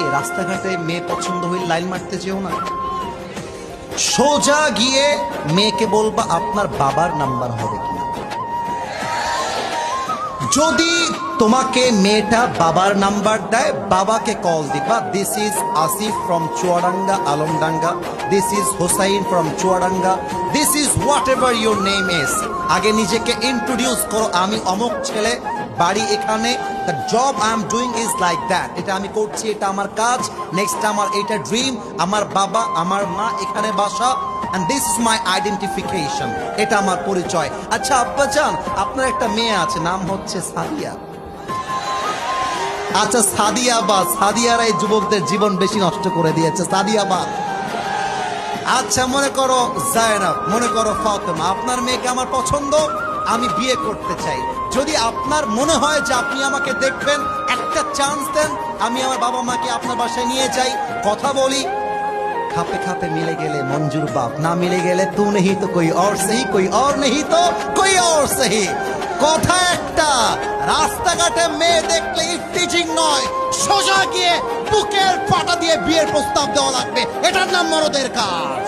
এই রাস্তাঘাটে মেয়ে পছন্দ হইলে লাইন মারতে যেও না, সোজা গিয়ে মেয়েকে বলবা আপনার বাবার নাম্বার হবে কিনা। যদি তোমাকে মেয়েটা বাবার নাম্বার দেয়, বাবাকে কল দিবা, this is Asif from Chuadanga Alamdanga, this is Hossain from Chuadanga, this is what ever your name is. আগে নিজেকে ইন্ট্রোডিউস করো, আমি অমুক ছেলে, বাড়ি এখানে, the job I am doing is like that, এটা আমি করছি, এটা আমার কাজ, নেক্সট আমার এটা ড্রিম, আমার বাবা আমার মা এখানে বাসা, and this is my identification, এটা আমার পরিচয়। আচ্ছা আব্বাজান, আপনার একটা মেয়ে আছে, নাম হচ্ছে সাদিয়া। আচ্ছা সাদিয়া বা, সাদিয়ারা এই যুবকদের জীবন বেশি নষ্ট করে দিয়েছে, সাদিয়া বা। আচ্ছা মনে করো জায়নাব, মনে করো ফাতেমা, আপনার মেয়েকে আমার পছন্দ, আমি বিয়ে করতে চাই। যদি আপনার মনে হয় যে আপনি আমাকে দেখবেন, একটা চান্স দেন, আমি আমার বাবা মাকে আপনার বাসায় নিয়ে যাই, কথা বলি, খাপে খাপে মিলে গেলে মঞ্জুর বাপ, না মিলে গেলে তু নেহি তো কোই और सही, कोई और नहीं तो कोई और सही। কথা একটা, রাস্তাঘাটে মেয়ে দেখলে ইফটিজিং নয়, সোজা গিয়ে বুকের পাটা দিয়ে বিয়ের প্রস্তাব দেওয়া লাগবে, এটার নাম মরদের কাজ।